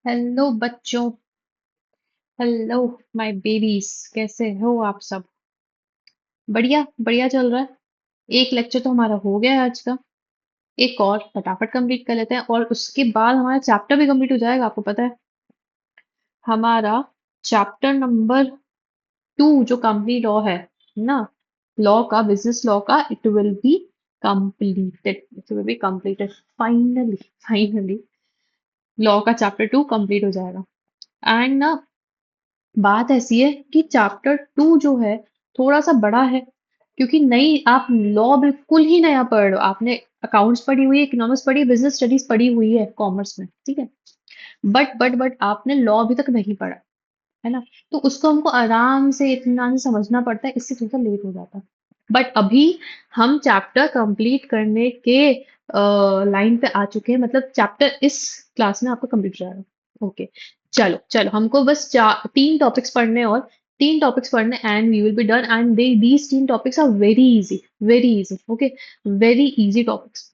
Hello बच्चों। Hello my babies. कैसे हो आप सब? बढ़िया बढ़िया चल रहा है। एक लेक्चर तो हमारा हो गया है आज का। एक और फटाफट कंप्लीट कर लेते हैं और उसके बाद हमारा चैप्टर भी कंप्लीट हो जाएगा। आपको पता है हमारा चैप्टर नंबर 2 जो कंपनी लॉ है ना, लॉ का, बिजनेस लॉ का, it will be completed. It will be completed finally. Finally law का चैप्टर 2 कंप्लीट हो जाएगा। एंड ना, बात ऐसी है कि चैप्टर 2 जो है थोड़ा सा बड़ा है, क्योंकि नई आप लॉ बिल्कुल ही नया पढ़ रहे हो। आपने अकाउंट्स पढ़ी हुई है, इकोनॉमिक्स पढ़ी है, बिजनेस स्टडीज पढ़ी हुई है कॉमर्स में, ठीक है। बट आपने लॉ अभी तक नहीं पढ़ा, है ना। तो उसको हमको आराम से इत्मीनान से समझना पड़ता है, इससे थोड़ा लेट हो जाता है। बट अभी हम चैप्टर कंप्लीट करने के लाइन पे आ चुके हैं, मतलब चैप्टर इस क्लास में आपका कंप्लीट हो जाएगा। ओके, चलो चलो, हमको बस चार तीन टॉपिक्स पढ़ने हैं, और तीन टॉपिक्स पढ़ने, and we will be done. And they these तीन topics are very easy, very easy. Okay, very easy topics.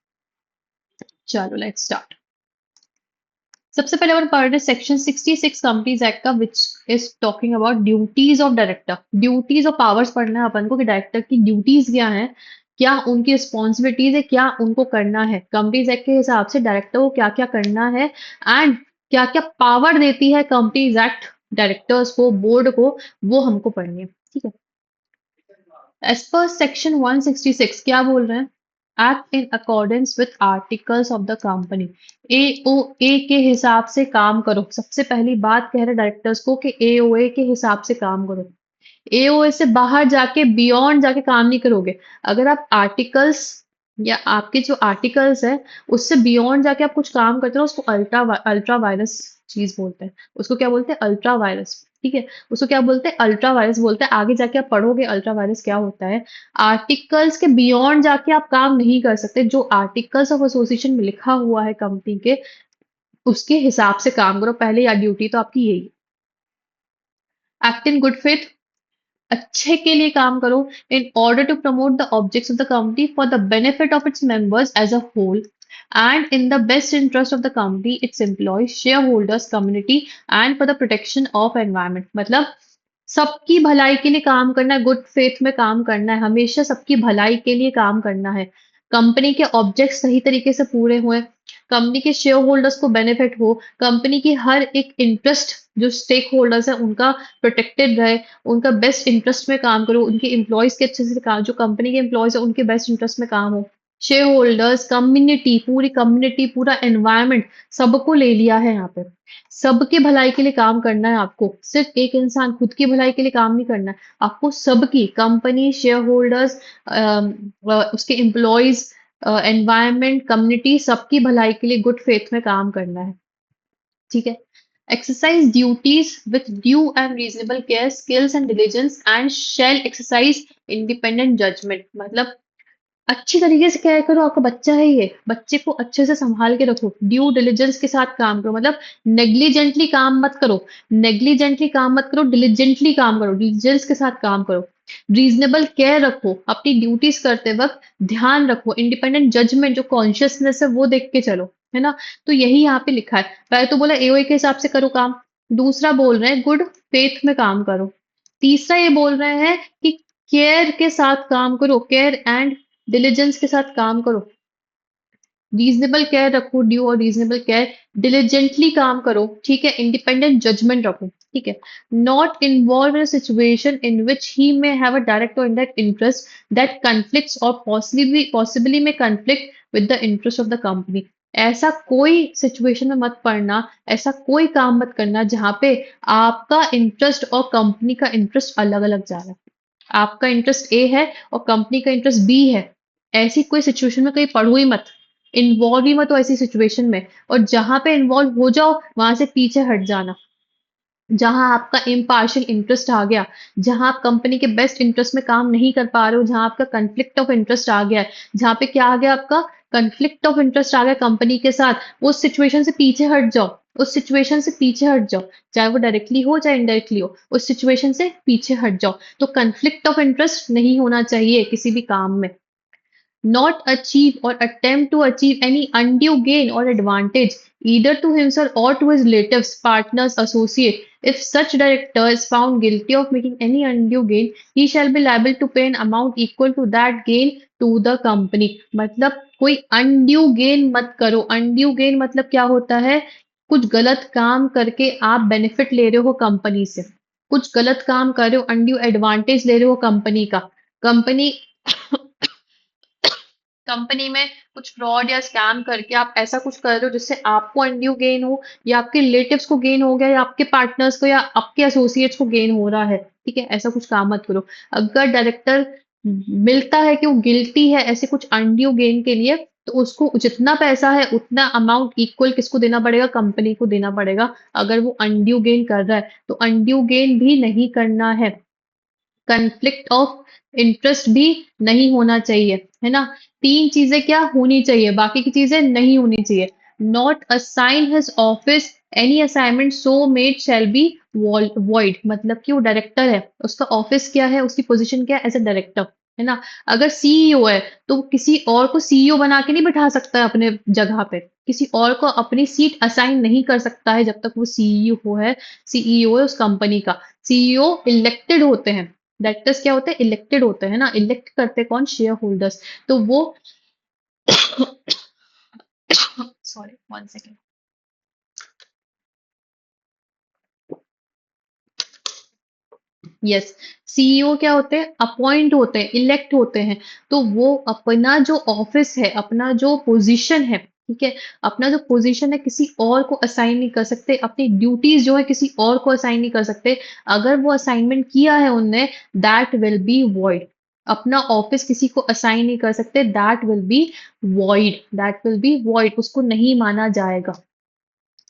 चलो लेट्स स्टार्ट। सबसे पहले अपन पढ़ रहे सेक्शन 66 कंपनीज एक्ट का, which is talking about duties of director. Duties और powers पढ़ना है अपन को कि डायरेक्टर की ड्यूटीज क्या है, क्या उनकी रिस्पॉन्सिबिलिटीज है, क्या उनको करना है। कंपनीज एक्ट के हिसाब से डायरेक्टर को क्या क्या करना है, एंड क्या क्या पावर देती है कंपनीज एक्ट डायरेक्टर्स को, बोर्ड को, वो हमको पढ़नी है, ठीक है। एज पर सेक्शन 166 क्या बोल रहे हैं? Act in accordance with articles of the company. AOA के हिसाब से काम करो। सबसे पहली बात कह रहे डायरेक्टर्स को कि एओए के हिसाब से काम करो। एओए से बाहर जाके, बियॉन्ड जाके काम नहीं करोगे। अगर आप आर्टिकल्स या आपके जो आर्टिकल्स है उससे बियॉन्ड जाके आप कुछ काम करते हो, उसको अल्ट्रा वायरस चीज बोलते हैं। उसको क्या बोलते हैं? अल्ट्रा वायरस, ठीक है। उसको क्या बोलते हैं? अल्ट्रा वायरस बोलते हैं। आगे जाके आप पढ़ोगे अल्ट्रा वायरस क्या होता है। आर्टिकल्स के बियॉन्ड जाके आप काम नहीं कर सकते। जो आर्टिकल्स ऑफ एसोसिएशन में लिखा हुआ है कंपनी के, उसके हिसाब से काम करो। पहले या ड्यूटी तो आपकी यही। एक्ट इन गुड फेथ, अच्छे के लिए काम करो। In order to promote the objects of the company for the benefit of its members as a whole, and in the best interest of the company, its employ, share holders, community, and for the protection of environment. मतलब सबकी भलाई के लिए काम करना है, good faith में काम करना है, हमेशा सबकी भलाई के लिए काम करना है। कंपनी के ऑब्जेक्ट्स सही तरीके से पूरे हुए, कंपनी के शेयर होल्डर्स को बेनिफिट हो, कंपनी की हर एक इंटरेस्ट, जो स्टेक होल्डर्स है उनका प्रोटेक्टेड रहे, उनका बेस्ट इंटरेस्ट में काम करो, उनके एम्प्लॉयज के अच्छे से काम, जो कंपनी के एम्प्लॉयज है उनके बेस्ट इंटरेस्ट में काम हो। शेयर होल्डर्स, कम्युनिटी, पूरी कम्युनिटी, पूरा एनवायरनमेंट, सबको ले लिया है यहाँ पे। सबके भलाई के लिए काम करना है आपको। सिर्फ एक इंसान खुद की भलाई के लिए काम नहीं करना है, आपको सबकी, कंपनी, शेयर होल्डर्स, उसके एम्प्लॉयज, एनवायरनमेंट, कम्युनिटी, सबकी भलाई के लिए गुड फेथ में काम करना है, ठीक है। Exercise duties with due and reasonable care, skills and diligence, and shall exercise independent judgement. मतलब अच्छी तरीके से केयर करो। आपका बच्चा है ये, बच्चे को अच्छे से संभाल के रखो, ड्यू डिलिजेंस के साथ काम करो। मतलब नेग्लिजेंटली काम मत करो, नेग्लिजेंटली काम मत करो, डिलिजेंटली काम करो, डिलिजेंस के साथ काम करो। रीजनेबल केयर रखो, अपनी ड्यूटीज करते वक्त ध्यान रखो। इंडिपेंडेंट जजमेंट, जो कॉन्शियसनेस है वो देख के चलो, है ना। तो यही यहाँ पे लिखा है। पहले तो बोला एओए के हिसाब से करो काम, दूसरा बोल रहे हैं गुड फेथ में काम करो, तीसरा ये बोल रहे हैं कि केयर के साथ काम करो, केयर एंड डिलीजेंस के साथ काम करो। रीजनेबल केयर रखो, ड्यू और रीजनेबल केयर, डिलीजेंटली काम करो, ठीक है। इंडिपेंडेंट जजमेंट रखो, ठीक है। Not involve in situation in which he may have a direct और इनडायरेक्ट इंटरेस्ट दैट कन्फ्लिक्ट्स और पॉसिबली में conflict with the interest of the company. ऐसा कोई सिचुएशन में मत पड़ना, ऐसा कोई काम मत करना जहां पे आपका इंटरेस्ट और कंपनी का इंटरेस्ट अलग अलग जा रहा है। आपका इंटरेस्ट ए है और कंपनी का इंटरेस्ट बी है। ऐसी कोई सिचुएशन में कहीं पढ़ो ही मत, इन्वॉल्व ही मत हो ऐसी सिचुएशन में। और जहां पे इन्वॉल्व हो जाओ वहां से पीछे हट जाना। जहां आपका इम्पार्शियल इंटरेस्ट आ गया, जहां आप कंपनी के बेस्ट इंटरेस्ट में काम नहीं कर पा रहे हो, जहां आपका कंफ्लिक्ट ऑफ इंटरेस्ट आ गया है, जहां पे क्या आ गया आपका, कंफ्लिक्ट ऑफ इंटरेस्ट आ गया कंपनी के साथ, उस सिचुएशन से पीछे हट जाओ। उस सिचुएशन से पीछे हट जाओ, चाहे वो डायरेक्टली हो चाहे इनडायरेक्टली हो, उस सिचुएशन से पीछे हट जाओ। तो कंफ्लिक्ट ऑफ इंटरेस्ट नहीं होना चाहिए किसी भी काम में। not achieve or attempt to achieve any undue gain or advantage either to himself or to his relatives, partners, associate. If such director is found guilty of making any undue gain, he shall be liable to pay an amount equal to that gain to the company. मतलब कोई undue gain मत करो. Undue gain मतलब क्या होता है? कुछ गलत काम करके आप बेनिफिट ले रहे हो कंपनी से. कुछ गलत काम कर रहे हो, अनड्यू एडवांटेज ले रहे हो कंपनी का. कंपनी कंपनी में कुछ फ्रॉड या स्कैम करके आप ऐसा कुछ कर रहे हो जिससे आपको अनड्यू गेन हो, या आपके रिलेटिव्स को गेन हो गया, या आपके पार्टनर्स को या आपके एसोसिएट्स को गेन हो रहा है. ठीक है, ऐसा कुछ काम मत करो. अगर डायरेक्टर मिलता है कि वो गिल्टी है ऐसे कुछ अनड्यू गेन के लिए, तो उसको जितना पैसा है उतना अमाउंट इक्वल किसको देना पड़ेगा? कंपनी को देना पड़ेगा. अगर वो अनड्यू गेन कर रहा है तो अनड्यू गेन भी नहीं करना है. कन्फ्लिक्ट ऑफ इंटरेस्ट भी नहीं होना चाहिए, है ना. तीन चीजें क्या होनी चाहिए, बाकी की चीजें नहीं होनी चाहिए. Not assign his office any assignment so made shall be void. मतलब कि वो डायरेक्टर है, उसका ऑफिस क्या है, उसकी पोजीशन क्या है, एज ए डायरेक्टर, है ना. अगर सीईओ है तो वो किसी और को सीईओ बना के नहीं बिठा सकता है अपने जगह पे. किसी और को अपनी सीट असाइन नहीं कर सकता है जब तक वो सीईओ है. सीईओ है उस कंपनी का. सीईओ इलेक्टेड होते हैं. डायरेक्टर्स क्या होते हैं? इलेक्टेड होते हैं ना. इलेक्ट करते हैं कौन? Share holders. तो वो sorry, one second. Yes, CEO क्या होते हैं? अपॉइंट होते हैं, इलेक्ट होते हैं. तो वो अपना जो ऑफिस है, अपना जो पोजीशन है, ठीक है, अपना जो पोजीशन है किसी और को असाइन नहीं कर सकते. अपनी ड्यूटीज जो है किसी और को असाइन नहीं कर सकते. अगर वो असाइनमेंट किया है उनने, दैट विल बी वॉइड. अपना ऑफिस किसी को असाइन नहीं कर सकते, that will be void. That will be void, उसको नहीं माना जाएगा.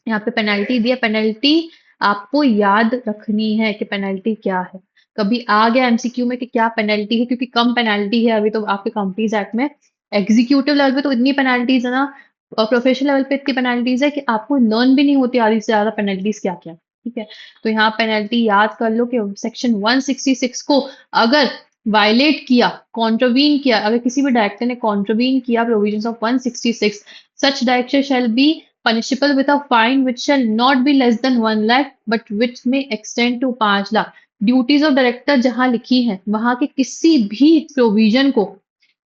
यहाँ पे पेनल्टी दिया. पेनल्टी आपको याद रखनी है कि पेनल्टी क्या है. कभी आ गया एमसीक्यू में कि क्या पेनल्टी है, क्योंकि कम पेनल्टी है अभी तो आपके कंपनीज एक्ट में. एग्जीक्यूटिव लेवल पे तो इतनी पेनल्टीज है ना, और प्रोफेशनल लेवल पे इतनी पेनल्टीज है कि आपको लर्न भी नहीं होती आधी से ज्यादा पेनल्टीज क्या क्या. ठीक है, तो यहाँ पेनल्टी याद कर लो कि सेक्शन 166 को अगर वायलेट किया, कॉन्ट्रवीन किया, अगर किसी भी डायरेक्टर ने कॉन्ट्रवीन किया provisions of 166, such director shall be punishable with a fine which shall not be less than 1 lakh but which may extend to 5 lakh. Duties of director जहां लिखी है वहां के किसी भी प्रोविजन को,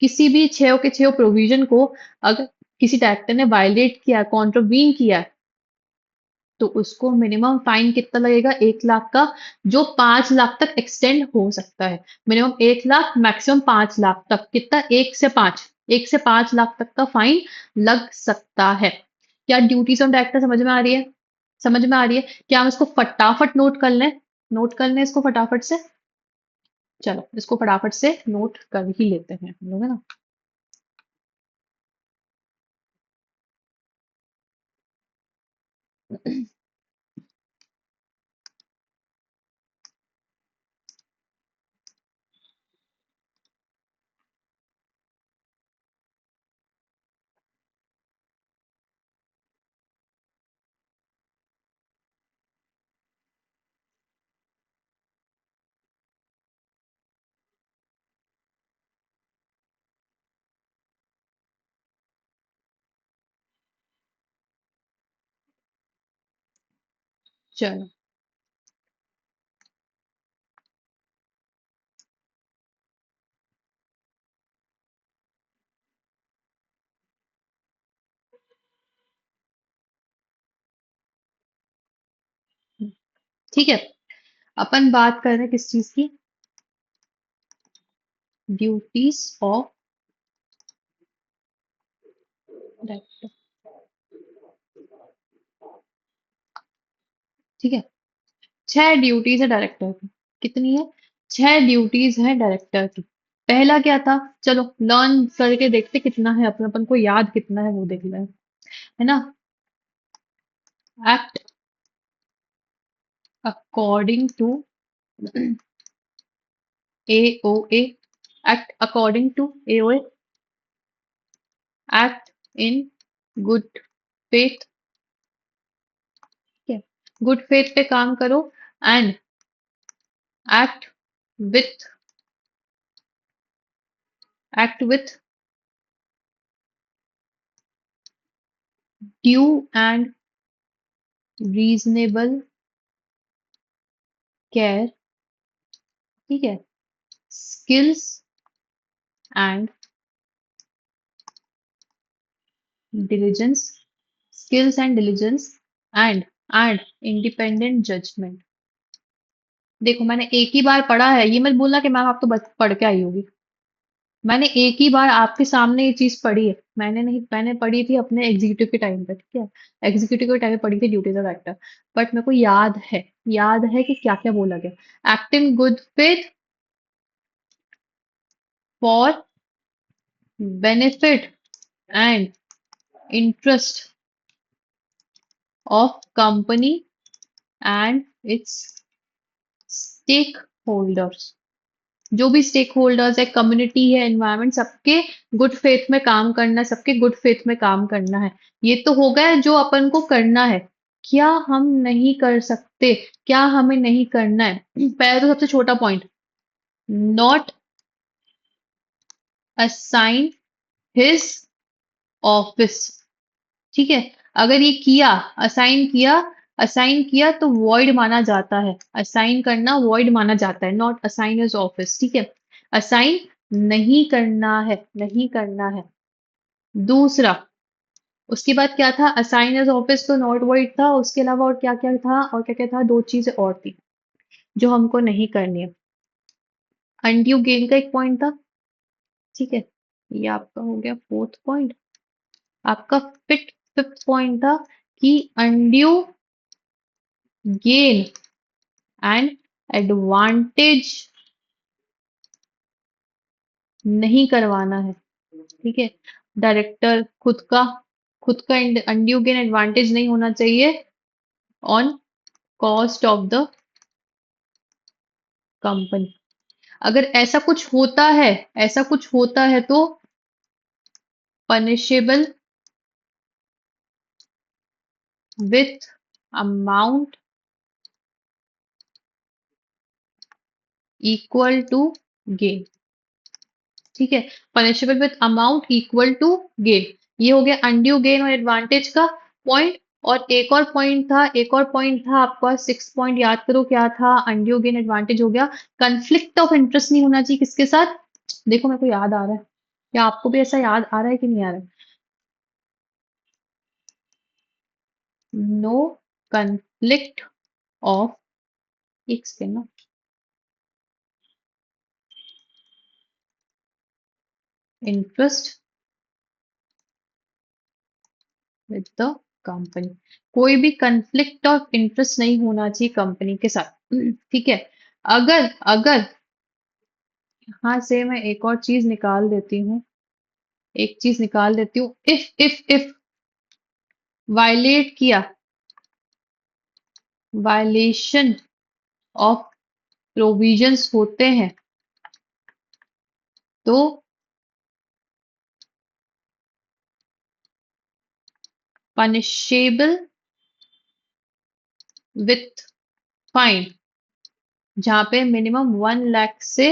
किसी भी छह के छह प्रोविजन को अगर किसी डायरेक्टर ने वायलेट किया, कॉन्ट्रवीन किया, तो उसको मिनिमम फाइन कितना लगेगा? 1 लाख का, जो 5 लाख तक एक्सटेंड हो सकता है. मिनिमम 1 लाख, मैक्सिमम 5 लाख तक. कितना? 1 से 5, 1 से 5 लाख तक का फाइन लग सकता है. क्या ड्यूटीज ऑफ डायरेक्टर समझ में आ रही है? समझ में आ रही है? क्या हम इसको फटाफट नोट कर लें? नोट कर लें इसको फटाफट से. चलो इसको फटाफट से नोट कर ही लेते हैं हम लोग, है ना. चलो ठीक है, अपन बात कर रहे हैं किस चीज की? Duties of director. ठीक है, 6 ड्यूटीज है डायरेक्टर की. कितनी है? 6 ड्यूटीज है डायरेक्टर की. पहला क्या था? चलो लर्न करके देखते कितना है, अपन अपन को याद कितना है वो देख लें, है ना. Act according to AOA. Act according to AOA. Act in good faith. ठीक है, गुड फेथ पे काम करो. And act with, act with due and reasonable care, ठीक है, skills and diligence, skills and diligence and and independent judgment। देखो मैंने एक ही बार पढ़ा है, ये मत बोलना कि मैम आप तो बस पढ़ के आई होगी। मैंने एक ही बार आपके सामने ये चीज पढ़ी है, मैंने नहीं, मैंने पढ़ी थी अपने एग्जीक्यूटिव के टाइम पे, ठीक है, एग्जीक्यूटिव के टाइम पे पढ़ी थी ड्यूटीज ऑफ एक्टर। बट मेरे को याद है कि क्या क्या बोला गया। Act in good faith for benefit and interest of company and its stake holders. जो भी स्टेक होल्डर्स है, कम्युनिटी है, एनवायरनमेंट, सबके गुड फेथ में काम करना है, सबके गुड फेथ में काम करना है। ये तो हो गया जो अपन को करना है। क्या हम नहीं कर सकते, क्या हमें नहीं करना है? पहले तो सबसे छोटा point, not assign his office, ठीक है। अगर ये किया, असाइन किया तो वॉइड माना जाता है। असाइन करना वॉइड माना जाता है, नॉट असाइन हिज ऑफिस, ठीक है। असाइन नहीं करना है, नहीं करना है। दूसरा, उसके बाद क्या था? असाइन एज ऑफिस तो नॉट वॉइड था, उसके अलावा और क्या क्या था, और क्या क्या था? दो चीजें और थी जो हमको नहीं करनी है। अनड्यू गेन का एक पॉइंट था, ठीक है, ये आपका हो गया फोर्थ पॉइंट। आपका फिफ्थ पॉइंट था कि अनड्यू गेन एंड एडवांटेज नहीं करवाना है, ठीक है। डायरेक्टर खुद का अनड्यू गेन एडवांटेज नहीं होना चाहिए on cost of the company. अगर ऐसा कुछ होता है तो punishable with amount equal to gain, ठीक है। Punishable with amount equal to gain, ये हो गया अनड्यू गेन और एडवांटेज का पॉइंट। और एक और पॉइंट था आपका, सिक्स पॉइंट याद करो क्या था? अनड्यू गेन एडवांटेज हो गया। कंफ्लिक्ट ऑफ इंटरेस्ट नहीं होना चाहिए किसके साथ? देखो मेरे को याद आ रहा है, क्या आपको भी ऐसा याद आ रहा है कि नहीं आ रहा है? नो कंफ्लिक्ट ऑफ, एक सेकेंड ना, इंटरेस्ट विद द कंपनी। कोई भी कंफ्लिक्ट ऑफ इंटरेस्ट नहीं होना चाहिए कंपनी के साथ, ठीक है। अगर अगर हाँ से मैं एक और चीज निकाल देती हूँ, एक चीज निकाल देती हूँ। इफ वायलेट किया, वायलेशन ऑफ प्रोविजंस होते हैं तो पनिशेबल विथ फाइन, जहां पे मिनिमम 1 लाख से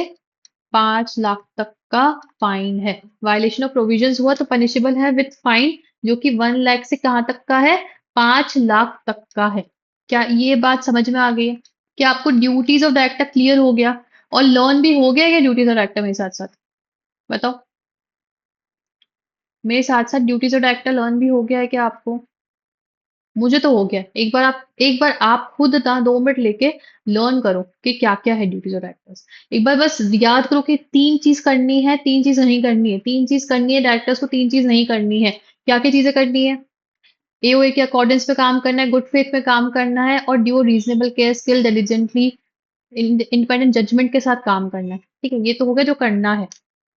5 लाख तक का फाइन है। वायलेशन ऑफ प्रोविजंस हुआ तो पनिशेबल है विथ फाइन, जो कि 1 लाख से कहाँ तक का है? 5 लाख तक का है। क्या ये बात समझ में आ गई है? क्या आपको ड्यूटीज ऑफ डायरेक्टर क्लियर हो गया? और लर्न भी हो गया क्या ड्यूटीज ऑफ डायरेक्टर मेरे साथ साथ? बताओ, मेरे साथ साथ ड्यूटीज ऑफ डायरेक्टर लर्न भी हो गया है क्या आपको? मुझे तो हो गया। एक बार आप खुद ना 2 मिनट लेके लर्न करो कि क्या क्या है ड्यूटीज ऑफ डायरेक्टर्स। एक बार बस याद करो कि 3 चीज करनी है, 3 चीज नहीं करनी है, 3 चीज करनी है डायरेक्टर्स को, 3 चीज नहीं करनी है। क्या क्या चीजें करनी है? एओए के अकॉर्डेंस पे काम करना है, गुड फेथ में काम करना है, और due reasonable care, skill, diligently, independent judgement के साथ काम करना है, ठीक है। ये तो हो गया जो करना है,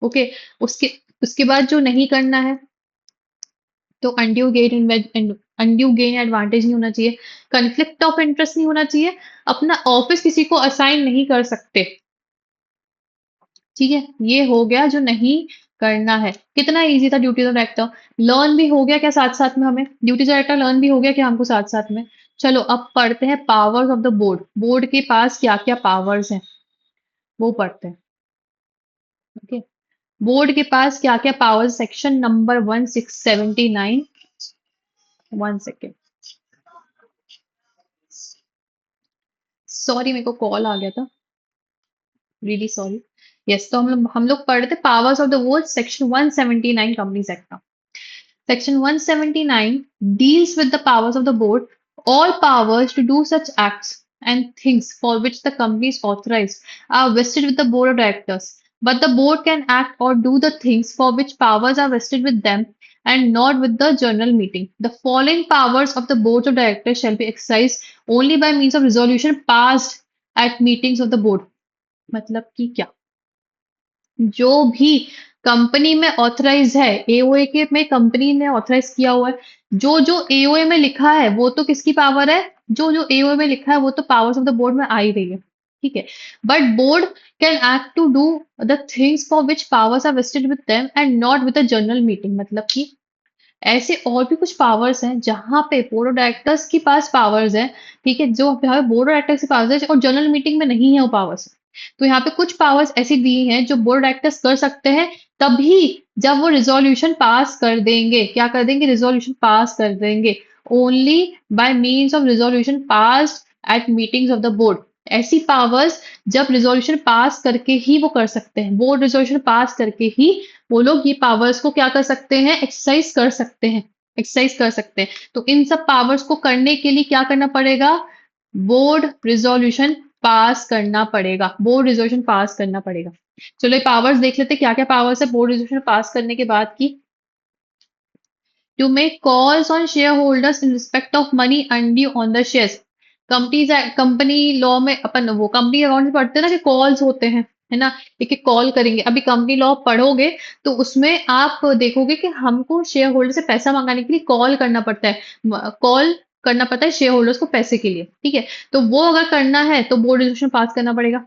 ओके। उसके उसके बाद जो नहीं करना है, तो अनड्यू गेन एडवांटेज नहीं होना चाहिए, कन्फ्लिक्ट ऑफ इंटरेस्ट नहीं होना चाहिए, अपना ऑफिस किसी को असाइन नहीं कर सकते, ठीक है। ये हो गया जो नहीं करना है। कितना इजी था ड्यूटीज ऑफ डायरेक्टर। लर्न भी हो गया क्या साथ साथ में? हमें ड्यूटीज ऑफ डायरेक्टर लर्न भी हो गया क्या हमको साथ साथ में? चलो अब पढ़ते हैं powers of the board. Board के पास क्या क्या पावर्स हैं वो पढ़ते हैं, ओके। बोर्ड के पास क्या क्या powers, section number 1679, one second, sorry मेरे को कॉल आ गया था, रियली सॉरी। यस, तो हम लोग पढ़ रहे थे powers of the board, section 179 companies act का। Section 179 deals with the powers of the board. All powers to do such acts and things for which the company is authorized are vested with the board of directors. But the board can act or do the things for which powers are vested with them and not with the general meeting. The following powers of the board of directors shall be exercised only by means of resolution passed at meetings of the board. मतलब कि क्या? जो भी company में authorise है, AOA के में company ने ऑथराइज किया हुआ है, जो जो एओए में लिखा है वो तो किसकी पावर है, जो जो एओए में लिखा है वो तो पावर्स ऑफ द बोर्ड में आ ही रही है, ठीक है। But board can act to do the things for which powers are vested with them and not with the general meeting. मतलब कि ऐसे और भी कुछ पावर्स हैं जहां पे बोर्ड ऑफ डायरेक्टर्स के पास पावर्स है, ठीक है, जो यहाँ पे बोर्ड ऑफ डायरेक्टर्स के पास है और जनरल मीटिंग में नहीं है वो पावर्स। तो यहाँ पे कुछ पावर्स ऐसी दी हैं जो बोर्ड डायरेक्टर्स कर सकते हैं तभी जब वो रिजोल्यूशन पास कर देंगे। क्या कर देंगे? रिजोल्यूशन पास कर देंगे। Only by means of resolution pass at meetings of the board. ऐसी पावर्स जब रिजोल्यूशन पास करके ही वो कर सकते हैं, बोर्ड रिजोल्यूशन पास करके ही वो लोग ये पावर्स को क्या कर सकते हैं? एक्सरसाइज कर सकते हैं, एक्सरसाइज कर सकते हैं। तो इन सब पावर्स को करने के लिए क्या करना पड़ेगा? बोर्ड रिजोल्यूशन पास करना पड़ेगा, बोर्ड रिजोल्यूशन पास करना पड़ेगा। चलो ये पावर्स देख लेते हैं क्या क्या पावर्स है बोर्ड रिजोल्यूशन पास करने के बाद की। To make calls on share holders in respect of money undue on the shares. Companies company law में अपन वो कंपनी अकाउंट में पढ़ते हैं ना कि कॉल्स होते हैं, है ना, एक एक कॉल करेंगे। अभी कंपनी लॉ पढ़ोगे तो उसमें आप देखोगे कि हमको शेयर होल्डर से पैसा मंगाने के लिए कॉल करना पड़ता है, कॉल करना पड़ता है शेयर होल्डर्स को पैसे के लिए, ठीक है। तो वो अगर करना है तो बोर्ड रेजोल्यूशन पास करना पड़ेगा।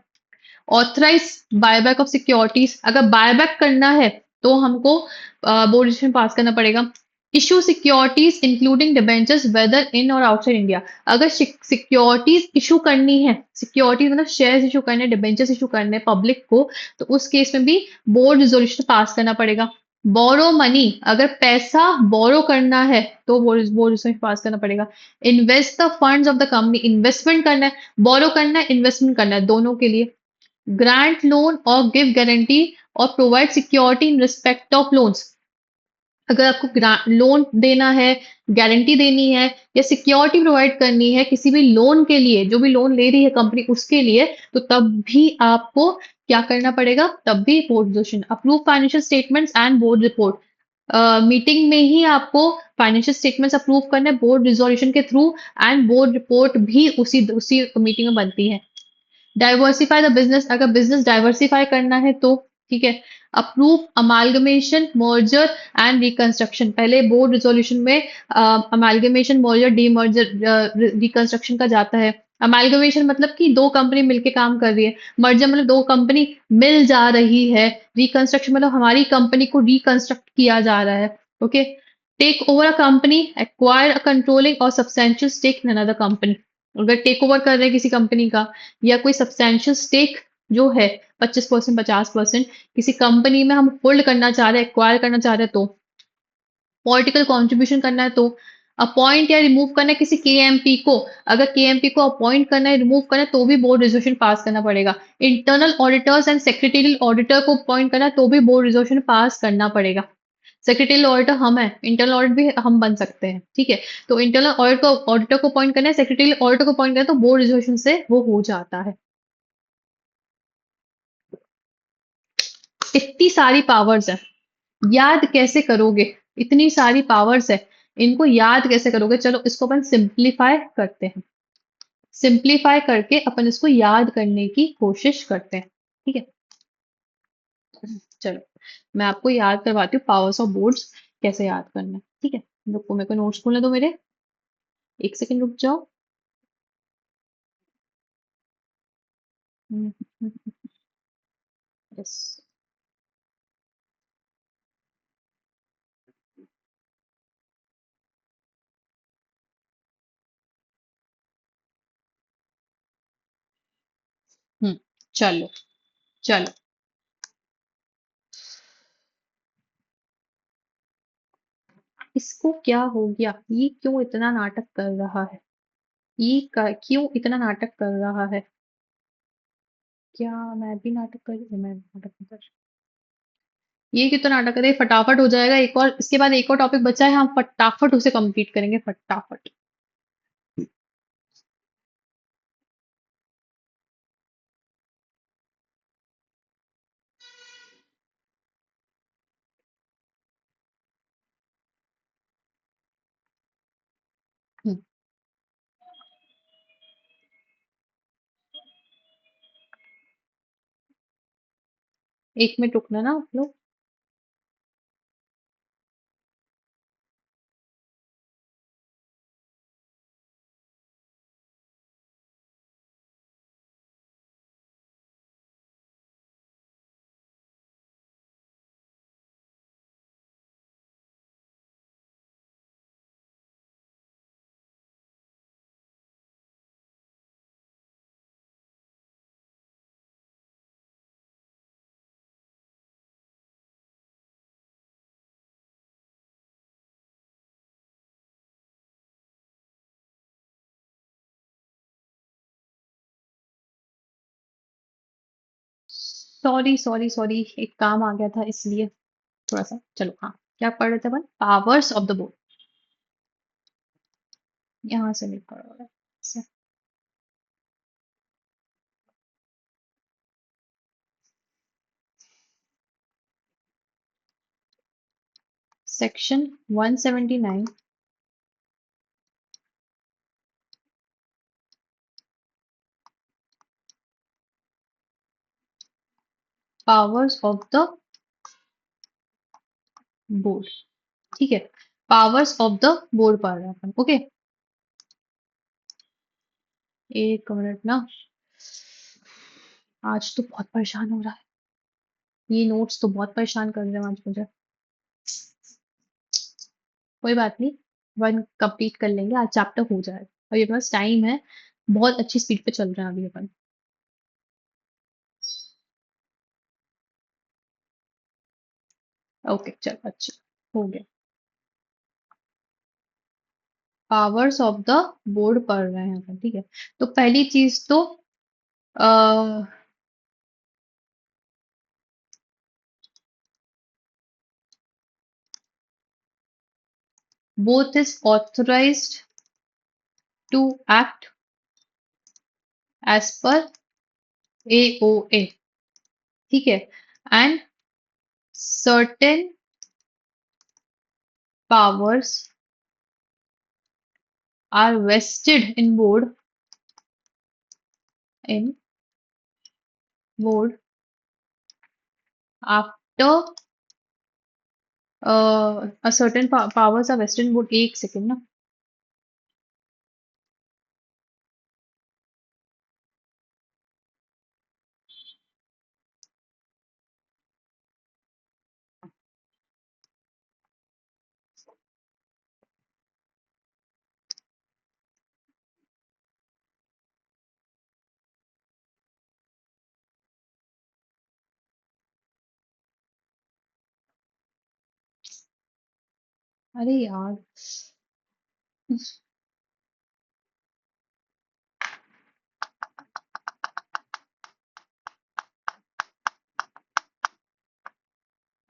ऑथराइज बायबैक ऑफ सिक्योरिटीज, अगर बायबैक करना है तो हमको बोर्ड रेजोल्यूशन पास करना पड़ेगा। Issue securities including debentures whether in और आउटसाइड इंडिया, अगर सिक्योरिटीज इशू करनी है, सिक्योरिटीज मतलब शेयर्स इशू करने, डिबेंचर्स इशू करने पब्लिक को, तो उस केस में भी बोर्ड रिजोल्यूशन पास करना पड़ेगा। बोरो मनी, अगर पैसा बोरो करना है तो बोर्ड रिजोल्यूशन पास करना पड़ेगा। Invest the funds of the company, investment करना है, बोरो करना है, इन्वेस्टमेंट करना है, दोनों के लिए। ग्रांट लोन और गिव गारंटी और provide security in respect of loans, अगर आपको लोन देना है, गारंटी देनी है या सिक्योरिटी प्रोवाइड करनी है किसी भी लोन के लिए, जो भी लोन ले रही है कंपनी उसके लिए, तो तब भी आपको क्या करना पड़ेगा? तब भी board resolution. Approve financial statements and board report, meeting में ही आपको फाइनेंशियल स्टेटमेंट्स अप्रूव करना है बोर्ड रिजोल्यूशन के थ्रू, एंड बोर्ड रिपोर्ट भी उसी उसी मीटिंग में बनती है। डाइवर्सिफाई द बिजनेस, अगर बिजनेस डाइवर्सिफाई करना है तो, ठीक है। Approve amalgamation merger and reconstruction, पहले बोर्ड रिजोल्यूशन में अमालगमेशन मर्जर डीमर्जर रिकंस्ट्रक्शन का जाता है। अमालगमेशन मतलब कि दो कंपनी मिलके काम कर रही है, मर्जर मतलब दो कंपनी मिल जा रही है, रिकंस्ट्रक्शन मतलब हमारी कंपनी को रिकंस्ट्रक्ट किया जा रहा है, okay. Take over a company, acquire a controlling और substantial stake in another company, अगर टेक ओवर कर रहे हैं किसी कंपनी का या कोई सब्सटेंशियल स्टेक जो है 25%, 50% किसी कंपनी में हम होल्ड करना चाह रहे हैं, एक्वायर करना चाह रहे हैं, तो पॉलिटिकल कंट्रीब्यूशन करना है, तो अपॉइंट या रिमूव करना है किसी केएमपी को, अगर केएमपी को अपॉइंट करना है, रिमूव करना है, तो भी बोर्ड रिजोल्यूशन पास करना पड़ेगा। Internal auditors and secretarial auditor को अपॉइंट करना है तो भी बोर्ड रिजोल्यूशन पास करना पड़ेगा। सेक्रेटरियल ऑडिटर हम है, इंटरनल ऑडिट भी हम बन सकते हैं, ठीक है। तो इंटरनल ऑडिट को ऑडिटर को अपॉइंट करना है, सेक्रेटरियल ऑडिटर को अपॉइंट करना है, तो बोर्ड रिजोल्यूशन से वो हो जाता है। इतनी सारी पावर्स है, याद कैसे करोगे? इतनी सारी पावर्स है, इनको याद कैसे करोगे? चलो इसको अपन सिंप्लीफाई करते हैं, सिंप्लीफाई करके अपन इसको याद करने की कोशिश करते हैं, ठीक है। चलो मैं आपको याद करवाती हूँ पावर्स ऑफ बोर्ड्स कैसे याद करना है, ठीक है। रुको मेरे को नोट्स खोलने दो मेरे, एक सेकंड रुक जाओ। यस। चलो चलो। इसको क्या हो गया? ये क्यों इतना नाटक कर रहा है? क्यों इतना नाटक कर रहा है? क्या मैं भी नाटक कर रही हूँ? मैं नाटक नहीं कर रही। ये क्यों तो नाटक कर रही है? फटाफट हो जाएगा। एक और, इसके बाद एक और टॉपिक बचा है, हम फटाफट उसे कंप्लीट करेंगे, फटाफट। हम्म, 1 मिनट रुकना ना आप लोग। सॉरी सॉरी सॉरी, एक काम आ गया था इसलिए थोड़ा सा। चलो हाँ, क्या पढ़ रहे थे अपन? Powers of the board. यहाँ से नहीं पढ़ रहा है। Section 179, powers of the board. ठीक है, पावर्स ऑफ द बोर्ड पढ़ रहे हैं अपन। ओके, 1 मिनट ना। आज तो बहुत परेशान हो रहा है, ये नोट्स तो बहुत परेशान कर रहे हैं आज मुझे। कोई बात नहीं, वन कंप्लीट कर लेंगे आज, चैप्टर हो जाएगा। अभी अपने पास टाइम है, बहुत अच्छी स्पीड पे चल रहे हैं अभी अपन। ओके चल, अच्छा हो गया। पावर्स ऑफ द बोर्ड पढ़ रहे हैं अपन, ठीक है। तो पहली चीज तो board is authorised to act as per AOA, ठीक है। And certain powers are vested in in board after a certain powers are vested in board। एक सेकेंड ना। अरे यार,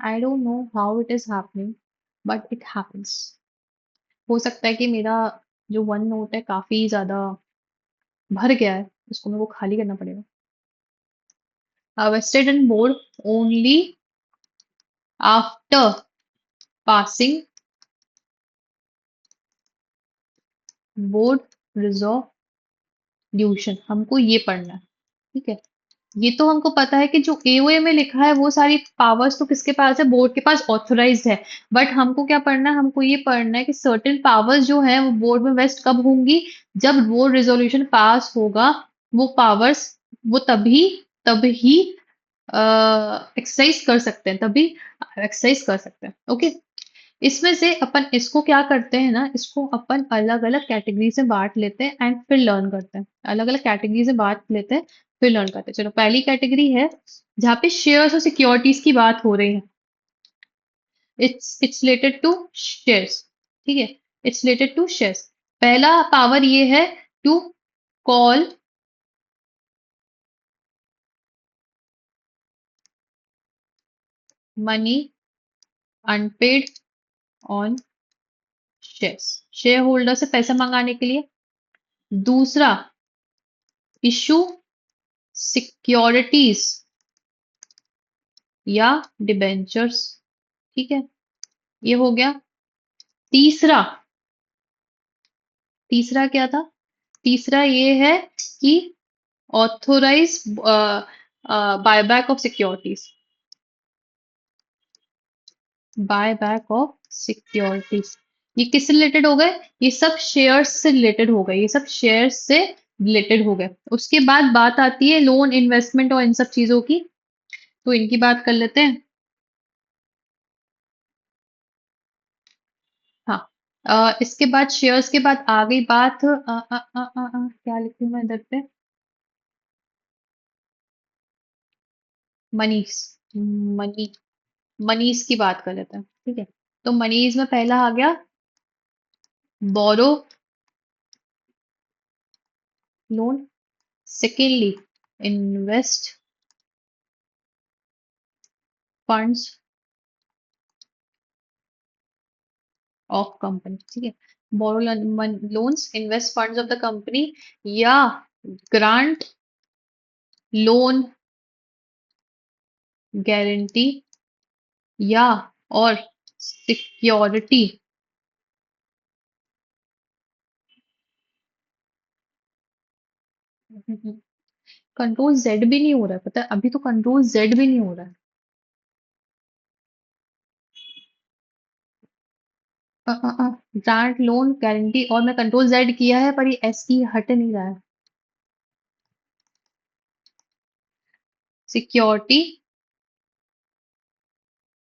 I don't know how it is happening, but it happens. हो सकता है कि मेरा जो वन नोट है काफी ज्यादा भर गया है, उसको मेरे को खाली करना पड़ेगा। Vested in board only after passing board resolution. हमको ये पढ़ना है, ठीक है। ये तो हमको पता है कि जो एओए में लिखा है वो सारी पावर्स तो किसके पास है? बोर्ड के पास ऑथराइज्ड है। बट हमको क्या पढ़ना है? हमको ये पढ़ना है कि सर्टेन पावर्स जो है वो बोर्ड में वेस्ट कब होंगी? जब बोर्ड रेजोल्यूशन पास होगा, वो पावर्स, वो तभी तभी एक्सरसाइज कर सकते हैं, तभी एक्सरसाइज कर सकते हैं। ओके, इसमें से अपन इसको क्या करते हैं ना, इसको अपन अलग अलग कैटेगरी से बांट लेते हैं एंड फिर लर्न करते हैं। अलग अलग कैटेगरी से बांट लेते हैं, फिर लर्न करते हैं। चलो, पहली कैटेगरी है जहाँ पे शेयर्स और सिक्योरिटीज की बात हो रही है। It's related to shares. ठीक है, इट्स रिलेटेड टू शेयर्स। पहला पावर ये है to call money unpaid on shares, share holder से पैसा मंगाने के लिए। दूसरा, इशू सिक्योरिटीज या डिबेंचर्स। ठीक है, ये हो गया। तीसरा, तीसरा क्या था? तीसरा ये है कि authorise buyback of securities, buyback of securities. ये किससे रिलेटेड हो गए? ये सब शेयर्स से रिलेटेड हो गए, ये सब शेयर्स से रिलेटेड हो गए। उसके बाद बात आती है लोन, इन्वेस्टमेंट और इन सब चीजों की, तो इनकी बात कर लेते हैं। हाँ, इसके बाद शेयर्स के बाद आ गई बात, क्या लिखूं मैं इधर पे, मनीस, मनी, मनीज की बात कर लेते हैं। ठीक है, तो मनीज में पहला आ गया borrow, loan. Secondly, invest funds of company. ठीक है, borrow loans, invest funds of the company, या ग्रांट लोन गारंटी, या और सिक्योरिटी। कंट्रोल जेड भी नहीं हो रहा है, पता है अभी तो कंट्रोल जेड भी नहीं हो रहा है। ग्रांट लोन गारंटी, और मैं कंट्रोल जेड किया है पर ये एस ई हट नहीं रहा है। Security,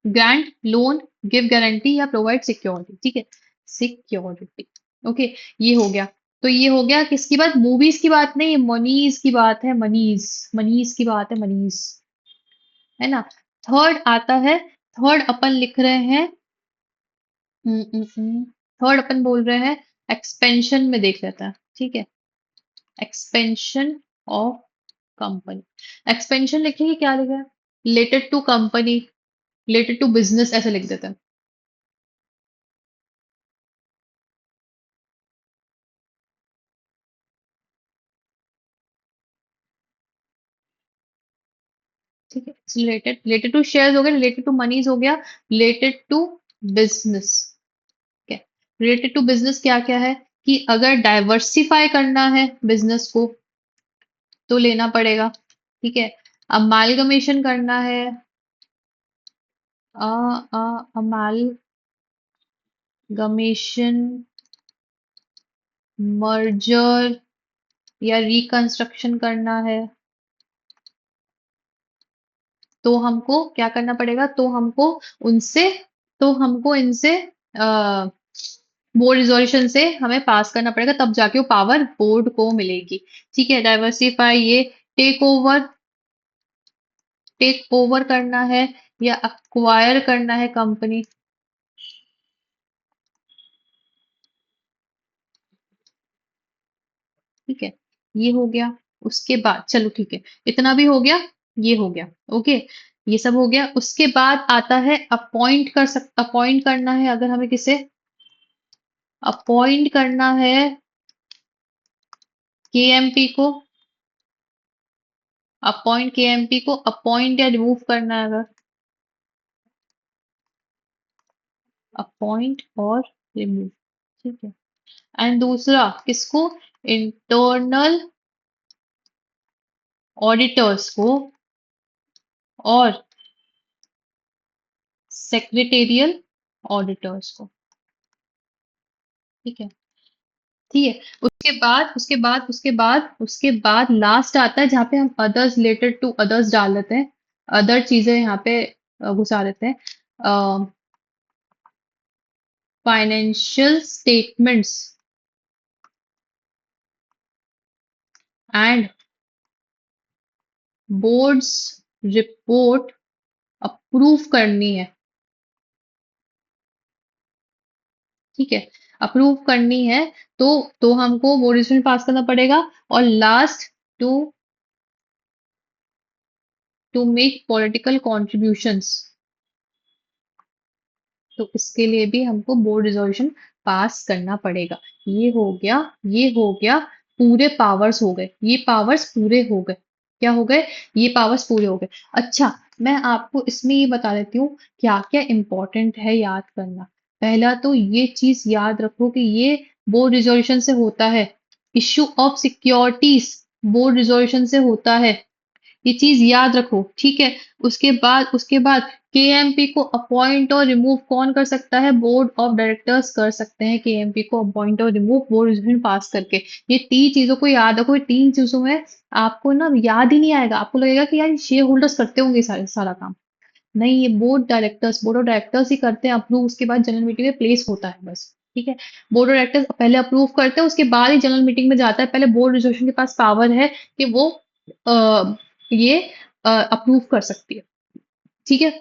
grant loan, give guarantee या प्रोवाइड सिक्योरिटी। ठीक है, सिक्योरिटी। ओके, ये हो गया। तो ये हो गया किसकी बात? मूवीज की बात नहीं, मनीज की बात है, मनीज, मनीज की बात है, मनीज, है ना। थर्ड आता है, थर्ड अपन लिख रहे हैं, थर्ड अपन बोल रहे हैं एक्सपेंशन में, देख लेते हैं। ठीक है, एक्सपेंशन ऑफ कंपनी। एक्सपेंशन लिखेंगे, क्या लिखा है? Related to company, related to business, ऐसे लिख देते हैं। ठीक है, रिलेटेड, रिलेटेड टू शेयर्स हो गया, रिलेटेड टू मनीज हो गया, रिलेटेड टू बिजनेस। ठीक है, रिलेटेड टू बिजनेस क्या क्या है कि अगर डाइवर्सिफाई करना है बिजनेस को तो लेना पड़ेगा। ठीक है, अमालगमेशन करना है, अमालगमेशन, मर्जर या रिकंस्ट्रक्शन करना है, तो हमको क्या करना पड़ेगा? तो हमको उनसे, तो हमको इनसे बोर्ड रिजोल्यूशन से हमें पास करना पड़ेगा, तब जाके वो पावर बोर्ड को मिलेगी। ठीक है, डाइवर्सिफाई, ये टेक ओवर, टेक ओवर करना है या अक्वायर करना है कंपनी। ठीक है, ये हो गया। उसके बाद चलो ठीक है, इतना भी हो गया, ये हो गया। ओके, ये सब हो गया। उसके बाद आता है अपॉइंट अपॉइंट करना है, अगर हमें किसे अपॉइंट करना है, केएमपी को, अपॉइंट केएमपी को अपॉइंट या रिमूव करना है अगर, अपॉइंट और रिमूव। ठीक है, एंड दूसरा किसको? इंटरनल ऑडिटर्स को और सेक्रेटेरियल ऑडिटर्स को। ठीक है, ठीक है। उसके बाद लास्ट आता है जहाँ पे हम अदर्स, रिलेटेड टू अदर्स डाल देते हैं, अदर चीजें यहाँ पे घुसा देते हैं। Financial statements and boards report approve करनी है। ठीक है, अप्रूव करनी है तो हमको बोर्ड रेजोल्यूशन पास करना पड़ेगा। और last, to to make political contributions, तो इसके लिए भी हमको बोर्ड रिजोल्यूशन पास करना पड़ेगा। ये हो गया, ये हो गया, पूरे पावर्स हो गए, ये पावर्स पूरे हो गए। क्या हो गए? ये पावर्स पूरे हो गए। अच्छा, मैं आपको इसमें ये बता देती हूँ क्या क्या इंपॉर्टेंट है याद करना। पहला तो ये चीज याद रखो कि ये बोर्ड रिजोल्यूशन से होता है। Issue of securities board resolution से होता है, ये चीज याद रखो, ठीक है। उसके बाद केएमपी को अपॉइंट और रिमूव कौन कर सकता है? बोर्ड ऑफ डायरेक्टर्स कर सकते हैं केएमपी को अपॉइंट और रिमूव बोर्ड रेजोल्यूशन पास करके। ये तीन चीजों को याद रखो। ये तीन चीजों में आपको ना याद ही नहीं आएगा, आपको लगेगा कि यार शेयर होल्डर्स करते होंगे सारा काम। नहीं, ये बोर्ड ऑफ डायरेक्टर्स ही करते हैं अप्रूव, उसके बाद जनरल मीटिंग में प्लेस होता है बस। ठीक है, बोर्ड ऑफ डायरेक्टर्स पहले अप्रूव करते हैं, उसके बाद ही जनरल मीटिंग में जाता है। पहले बोर्ड रेजोल्यूशन के पास पावर है कि वो ये अप्रूव कर सकती है। ठीक है,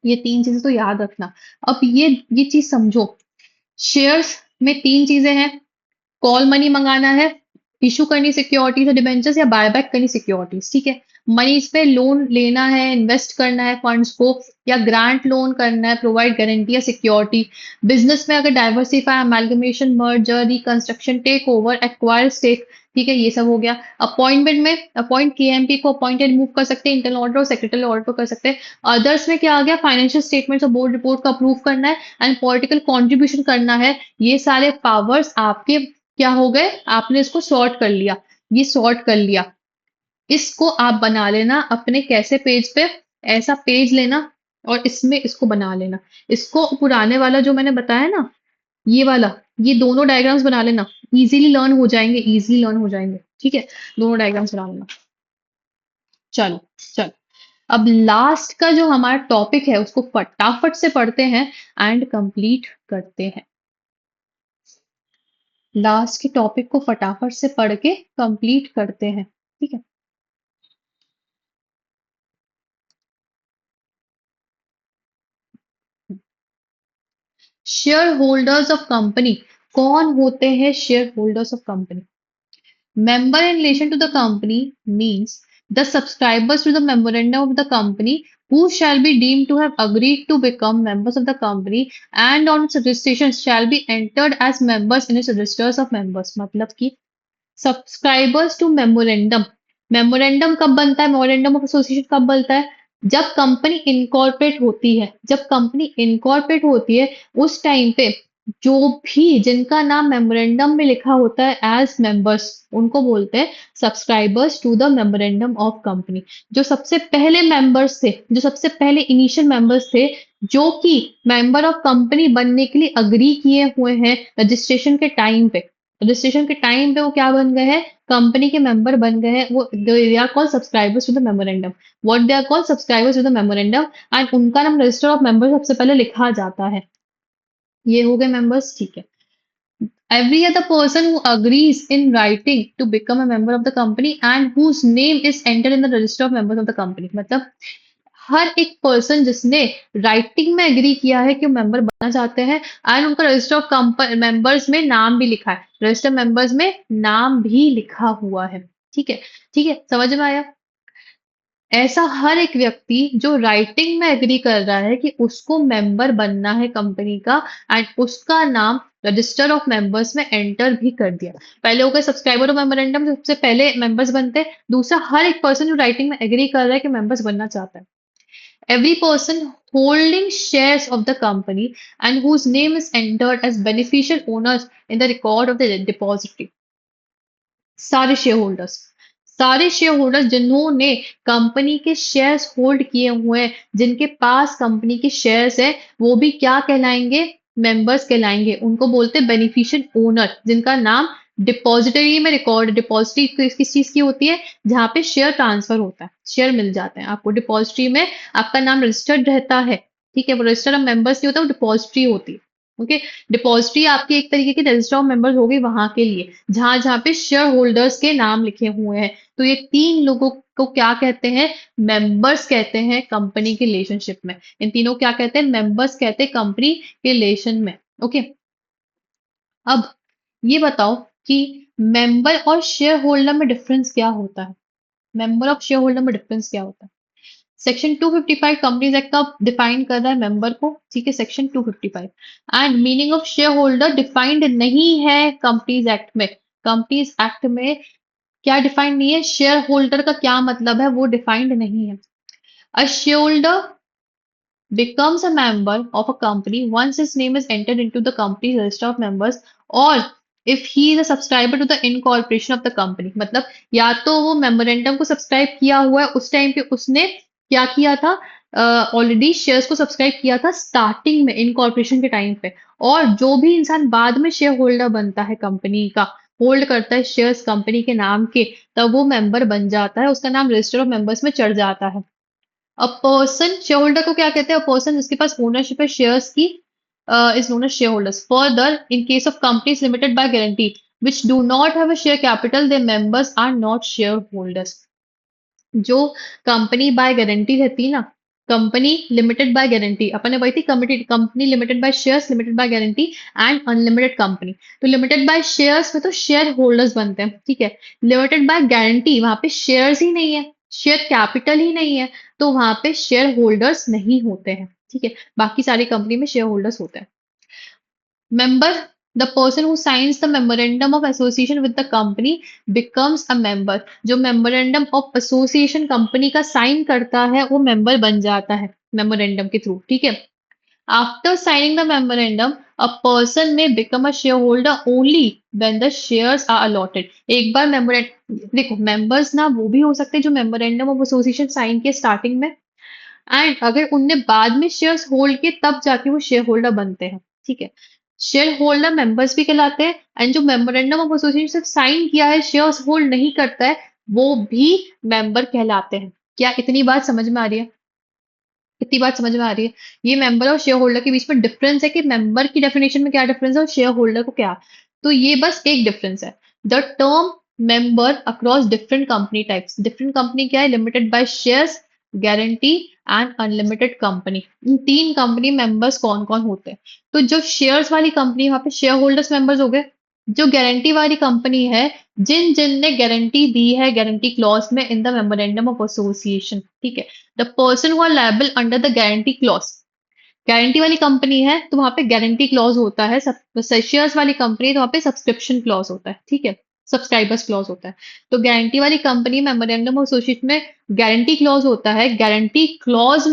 ये तीन चीजें तो याद रखना। अब ये चीज समझो, शेयर्स में तीन चीजें हैं। कॉल मनी मंगाना है, इशू करनी सिक्योरिटीज और डिबेंचर्स, या बायबैक करनी सिक्योरिटीज। ठीक है, मनीज पे लोन लेना है, इन्वेस्ट करना है फंड्स को, या ग्रांट लोन करना है, प्रोवाइड गारंटी या सिक्योरिटी। बिजनेस में अगर diversify, amalgamation, merger, reconstruction, take over, acquire stake. ठीक है, ये सब हो गया। अपॉइंटमेंट में अपॉइंट केएमपी को अपॉइंटेड मूव कर सकते हैं, इंटरनल ऑर्डर और सेक्रेटरी ऑर्डर कर सकते हैं। अदर्स में क्या आ गया? फाइनेंशियल स्टेटमेंट्स और बोर्ड रिपोर्ट को अप्रूव करना है एंड पॉलिटिकल कॉन्ट्रीब्यूशन करना है। ये सारे पावर्स आपके क्या हो गए? आपने इसको सॉर्ट कर लिया, ये सॉर्ट कर लिया। इसको आप बना लेना अपने कैसे पेज पे, ऐसा पेज लेना और इसमें इसको बना लेना। इसको पुराने वाला जो मैंने बताया ना, ये वाला, ये दोनों डायग्राम्स बना लेना। इजीली लर्न हो जाएंगे, इजीली लर्न हो जाएंगे। ठीक है, दोनों डायग्राम्स बना लेना। चलो, चलो, अब लास्ट का जो हमारा टॉपिक है उसको फटाफट से पढ़ते हैं एंड कंप्लीट करते हैं। लास्ट के टॉपिक को फटाफट से पढ़ के कंप्लीट करते हैं। ठीक है, शेयर होल्डर्स ऑफ कंपनी। कौन होते हैं share holders of company? Member in relation to the company means the subscribers to the memorandum of the company who shall be deemed to have agreed to become members of the company and on its registration shall be entered as members in its registers of members। मतलब कि subscribers to memorandum, memorandum कब बनता है? Memorandum of association कब बनता है? जब company incorporate होती है। जब कंपनी इनकॉर्पोरेट होती है उस टाइम पे जो भी जिनका नाम मेमोरेंडम में लिखा होता है एज मेंबर्स, उनको बोलते हैं subscribers to the memorandum of company. जो सबसे पहले मेंबर्स थे, जो सबसे पहले इनिशियल मेंबर्स थे, जो कि मेंबर ऑफ कंपनी बनने के लिए अग्री किए हुए हैं रजिस्ट्रेशन के टाइम पे। रजिस्ट्रेशन के टाइम पे वो क्या बन गए हैं? कंपनी के मेंबर बन गए हैं। वो they are called subscribers to the memorandum. What they are called? Subscribers to the memorandum. And उनका नाम रजिस्टर ऑफ मेंबर्स सबसे पहले लिखा जाता है। ये हो गए मेंबर्स, ठीक है। Every other person who agrees in writing to become a member of the company and whose name is entered in the register of members of the company। मतलब हर एक पर्सन जिसने राइटिंग में एग्री किया है कि वो मेंबर बनना चाहते हैं एंड उनका रजिस्टर ऑफ मेंबर्स में नाम भी लिखा है, रजिस्टर मेंबर्स में नाम भी लिखा हुआ है। ठीक है, ठीक है, समझ में आया? ऐसा हर एक व्यक्ति जो राइटिंग में एग्री कर रहा है कि उसको मेंबर बनना है कंपनी का एंड उसका नाम रजिस्टर ऑफ मेंबर्स में एंटर भी कर दिया। पहले हो गए सब्सक्राइबर और मेमोरेंडम, सबसे पहले मेंबर्स बनते हैं। दूसरा, हर एक पर्सन जो राइटिंग में एग्री कर रहा है कि मेंबर्स बनना चाहता है। Every person holding shares of the company and whose name is entered as beneficial owners in the record of the depository। सारे शेयर होल्डर्स, सारे शेयर होल्डर्स जिन्होंने कंपनी के शेयर्स होल्ड किए हुए हैं, जिनके पास कंपनी के शेयर्स है, वो भी क्या कहलाएंगे? मेंबर्स कहलाएंगे। उनको बोलते हैं बेनिफिशियल ओनर, जिनका नाम डिपॉजिटरी में रिकॉर्ड। डिपॉजिटरी किस चीज की होती है? जहां पे शेयर ट्रांसफर होता है, शेयर मिल जाते हैं आपको। डिपॉजिटरी में आपका नाम रजिस्टर्ड रहता है। ठीक है, वो रजिस्टर ऑफ मेंबर्स नहीं होता, वो डिपॉजिटरी होती है। ओके, डिपॉजिटरी आपकी एक तरीके की रजिस्टर ऑफ मेंबर्स हो गई वहां के लिए, जहां जहां पे शेयर होल्डर्स के नाम लिखे हुए हैं। तो ये तीन लोगों को क्या कहते हैं? मेंबर्स कहते हैं कंपनी के रिलेशनशिप में। इन तीनों क्या कहते हैं? मेंबर्स कहते हैं कंपनी के रिलेशन में। ओके, अब ये बताओ कि मेंबर और शेयर होल्डर में डिफरेंस क्या होता है? मेंबर और शेयर होल्डर में डिफरेंस क्या होता है? सेक्शन 255 कंपनीज एक्ट का डिफाइन कर रहा है मेंबर को, ठीक है, section 255। And meaning of share holder defined नहीं है कंपनीज एक्ट में। कंपनीज एक्ट में क्या डिफाइंड नहीं है, शेयर होल्डर का क्या मतलब है वो डिफाइंड नहीं है। A share holder becomes a member of a company once his name is entered into the company's register of members, or if he is a subscriber to the incorporation of the company। मतलब या तो वो memorandum को subscribe किया हुआ है, उस time पे उसने क्या किया था, ऑलरेडी शेयर्स को सब्सक्राइब किया था स्टार्टिंग में इनकॉर्पोरेशन के टाइम पे। और जो भी इंसान बाद में शेयर होल्डर बनता है कंपनी का, होल्ड करता है शेयर्स कंपनी के नाम के, तब वो मेंबर बन जाता है, उसका नाम रजिस्टर ऑफ मेंबर्स में चढ़ जाता है। अ पर्सन शेयर होल्डर को क्या कहते हैं? अ पर्सन जिसके पास ओनरशिप है शेयर्स की is known as shareholders. Further, in case of companies limited by guarantee which do not have a share capital, their members are not shareholders। जो company by guarantee रहती है ना, company limited by guarantee, अपन ने वही थी company company limited by shares, limited by guarantee and unlimited company. तो limited by shares में तो शेयर होल्डर्स बनते हैं, ठीक है। लिमिटेड बाय गारंटी वहां पे शेयर्स ही नहीं है, शेयर कैपिटल ही नहीं है, तो वहां पे शेयर होल्डर्स नहीं होते हैं, ठीक है। बाकी सारी कंपनी में शेयर होल्डर्स होते हैं। Member, the person who signs the memorandum of association with the company becomes a member। जो memorandum of association कंपनी का साइन करता है वो मेंबर बन जाता है मेमोरेंडम के थ्रू, ठीक है। After signing the memorandum, a person may become a shareholder only when the shares are allotted. एक बार मेमोरेंड देखो, मेंबर्स ना वो भी हो सकते हैं जो मेमोरेंडम ऑफ एसोसिएशन साइन किए स्टार्टिंग में, एंड अगर उनने बाद में शेयर्स होल्ड किए तब जाके वो शेयर होल्डर बनते हैं, ठीक है। शेयर होल्डर मेंबर्स भी कहलाते हैं, एंड जो मेमोरेंडम ऑफ एसोसिएशन साइन किया है शेयर्स होल्ड नहीं करता है वो भी मेंबर कहलाते हैं। क्या इतनी बात समझ में आ रही है? इतनी बात समझ में आ रही है? ये मेंबर और शेयर होल्डर के बीच में डिफरेंस है कि मेंबर की डेफिनेशन में क्या डिफरेंस है और शेयर होल्डर को क्या। तो ये बस एक डिफरेंस है। The term member across different company types, different company क्या है? Limited by shares, guarantee and unlimited company. इन तीन कंपनी मेंबर्स कौन कौन होते हैं? तो जो शेयर्स वाली कंपनी वहां पे शेयर होल्डर्स मेंबर्स हो गए। जो गारंटी वाली कंपनी है, जिन जिन ने गारंटी दी है गारंटी क्लॉज में in the memorandum of association, ठीक है। The person who are liable under the guarantee clause, guarantee वाली कंपनी है तो वहां पे गारंटी क्लॉज होता है, सब शेयर्स वाली कंपनी तो वहां पे सब्सक्रिप्शन क्लॉज होता है, ठीक है, सब्सक्राइबर्स क्लॉज होता है। तो गारंटी वाली कंपनी मेमोरेंडम ऑफ एसोसिएशन में गारंटी क्लॉज होता है। गारंटी क्लॉज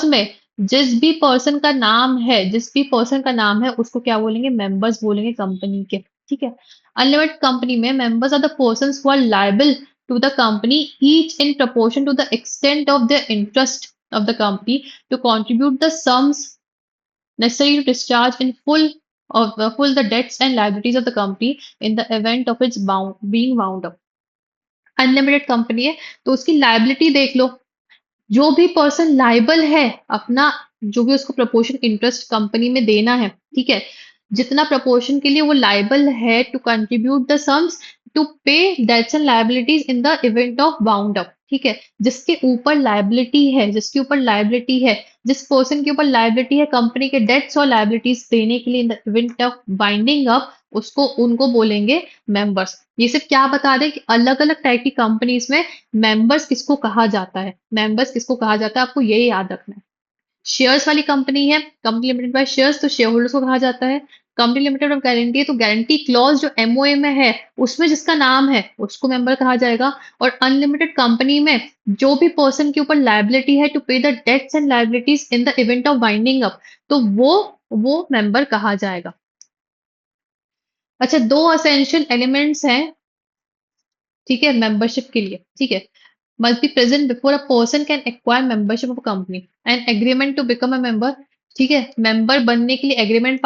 में जिस भी पर्सन का नाम है, जिस भी पर्सन का नाम है उसको क्या बोलेंगे? मेंबर्स बोलेंगे कंपनी के, ठीक है। अनलिमिटेड कंपनी में members are the persons who are liable to the company each in proportion to the extent of their interest of the company to contribute the sums necessary to discharge in full the debts and liabilities of the company in the event of its being wound up। Unlimited company है तो उसकी liability देख लो। जो भी person liable है अपना, जो भी उसको प्रपोर्शन इंटरेस्ट कंपनी में देना है, ठीक है, जितना प्रपोर्शन के लिए वो लाइबल है to contribute the sums to pay debts and liabilities in the event of bound up, ठीक है। जिसके ऊपर लाइबिलिटी है, जिस पर्सन के ऊपर लाइबिलिटी है कंपनी के डेट्स और लाइबिलिटीज देने के लिए इन the event of binding up, उसको उनको बोलेंगे मेंबर्स। ये सिर्फ क्या बता दें कि अलग अलग टाइप की कंपनीज में मेंबर्स किसको कहा जाता है, मेंबर्स किसको कहा जाता है, आपको ये याद रखना है। शेयर्स वाली कंपनी है, कंपनी लिमिटेड बाय शेयर्स, तो शेयर होल्डर्स को कहा जाता है। कंपनी लिमिटेड ऑफ गारंटी है तो गारंटी क्लॉज जो एमओए में है उसमें जिसका नाम है उसको मेंबर कहा जाएगा। और अनलिमिटेड कंपनी में जो भी पर्सन के ऊपर लाइबिलिटी है to pay the debts and liabilities in the event of winding up, तो वो मेंबर कहा जाएगा। अच्छा, दो असेंशियल एलिमेंट्स हैं, ठीक है, मेंबरशिप के लिए, ठीक है। Must be present before a person can acquire membership of a company, an agreement to become a member, ठीक है। मेंबर बनने के लिए एग्रीमेंट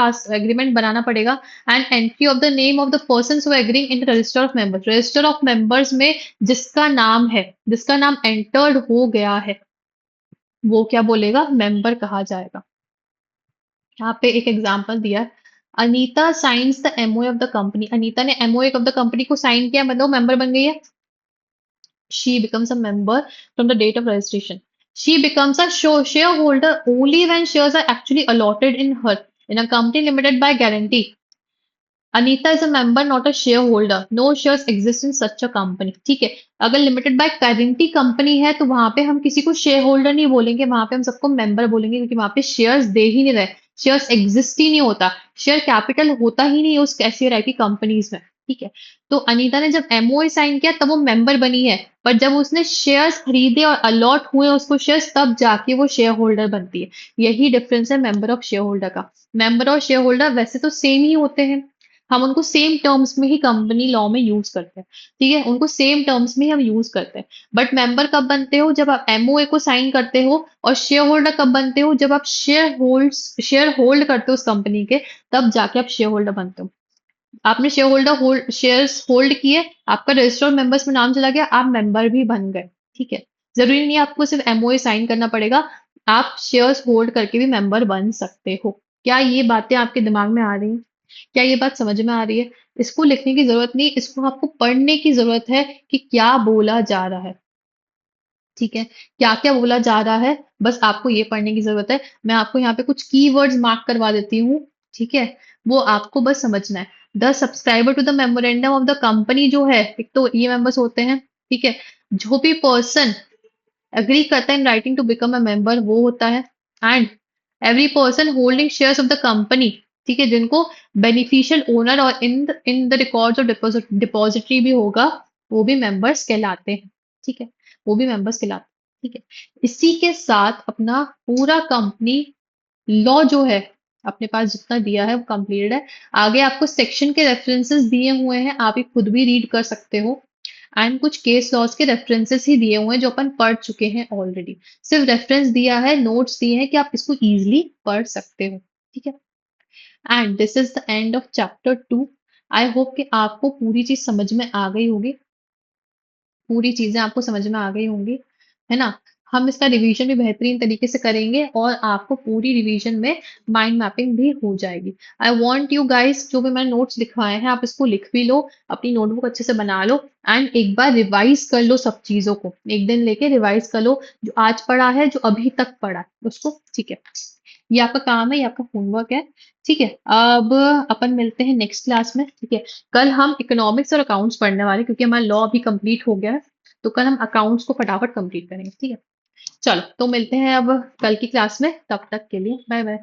बनाना पड़ेगा। And entry of the name of the person who agreeing in the register of members, register of members में जिसका नाम है, जिसका नाम एंटर्ड हो गया है वो क्या बोलेगा? मेंबर कहा जाएगा। यहाँ पे एक एग्जांपल दिया है, Anita science the MOA of the company. Anita ने एमओए ऑफ द कंपनी को साइन किया, मतलब मेंबर बन गई है। She becomes a member from the date of registration. She becomes a shareholder only when shares are actually allotted in her। In a company limited by guarantee, Anita is a member not a shareholder, no shares exist in such a company. ठीक है, अगर limited by guarantee company है तो वहां पे हम किसी को शेयर होल्डर नहीं बोलेंगे, वहां पे हम सबको मेंबर बोलेंगे, क्योंकि वहां पे शेयर्स दे ही नहीं रहे, शेयर्स एग्जिस्ट ही नहीं होता, शेयर कैपिटल होता ही नहीं है उस शेयर की कंपनीज में। ठीक है, तो अनीता ने जब एमओए साइन किया तब वो मेंबर बनी है, पर जब उसने शेयर्स खरीदे और अलॉट हुए उसको शेयर्स तब जाके वो शेयर होल्डर बनती है। यही डिफरेंस है मेंबर और शेयर होल्डर का। मेंबर और शेयर होल्डर वैसे तो सेम ही होते हैं, हम उनको सेम टर्म्स में ही कंपनी लॉ में यूज करते हैं। ठीक है, उनको सेम टर्म्स में ही हम यूज करते हैं। बट मेंबर कब बनते हो, जब आप एमओए को साइन करते हो, और शेयर होल्डर कब बनते हो, जब आप शेयर होल्ड करते हो उस कंपनी के, तब जाके आप शेयर होल्डर बनते हो। आपने शेयर्स होल्ड किए, आपका रजिस्टर्ड मेंबर्स में नाम चला गया, आप मेंबर भी बन गए। ठीक है, जरूरी नहीं है आपको सिर्फ एमओए साइन करना पड़ेगा, आप शेयर्स होल्ड करके भी मेंबर बन सकते हो। क्या ये बातें आपके दिमाग में आ रही हैं? क्या ये बात समझ में आ रही है? इसको लिखने की जरूरत नहीं, इसको आपको पढ़ने की जरूरत है कि क्या बोला जा रहा है। ठीक है, क्या क्या बोला जा रहा है, बस आपको ये पढ़ने की जरूरत है। मैं आपको यहाँ पे कुछ कीवर्ड्स मार्क करवा देती हूँ। ठीक है, वो आपको बस समझना है। The subscriber to the memorandum of the company जो है, एक तो ये मेंबर्स होते हैं। ठीक है, जो भी पर्सन एग्री करता है in writing to become a member वो होता है। And every person holding shares of the company, ठीक है, जिनको बेनिफिशियल ओनर और in the records of depository भी होगा, वो भी मेंबर्स कहलाते हैं। ठीक है, वो भी मेंबर्स कहलाते हैं। ठीक है, इसी के साथ अपना पूरा कंपनी लॉ जो है अपने पास जितना दिया है वो कंप्लीटेड है। आगे आपको सेक्शन के रेफरेंसेस दिए हुए हैं, आप ये खुद भी रीड कर सकते हो। एंड कुछ केस लॉज के रेफरेंसेस ही दिए हुए हैं जो अपन पढ़ चुके हैं ऑलरेडी। सिर्फ रेफरेंस दिया है, नोट्स दिए हैं कि आप इसको इजीली पढ़ सकते हो। ठीक है, and this is the end of chapter 2। I hope कि आपको पूरी चीज समझ में आ गई होगी, पूरी चीजें आपको समझ में आ गई होंगी, है ना? हम इसका रिवीजन भी बेहतरीन तरीके से करेंगे और आपको पूरी रिवीजन में माइंड मैपिंग भी हो जाएगी। आई वांट यू गाइस, जो भी मैंने नोट्स लिखवाए हैं आप इसको लिख भी लो, अपनी नोटबुक अच्छे से बना लो, एंड एक बार रिवाइज कर लो सब चीजों को, एक दिन लेके रिवाइज कर लो, जो आज पढ़ा है, जो अभी तक पढ़ा है उसको। ठीक है, ये आपका काम है, ये आपका होमवर्क है। ठीक है, अब अपन मिलते हैं नेक्स्ट क्लास में। ठीक है, कल हम इकोनॉमिक्स और अकाउंट्स पढ़ने वाले हैं, क्योंकि हमारा लॉ अभी कंप्लीट हो गया है, तो कल हम अकाउंट्स को फटाफट कंप्लीट करेंगे। ठीक है, चलो तो मिलते हैं अब कल की क्लास में, तब तक के लिए बाय बाय।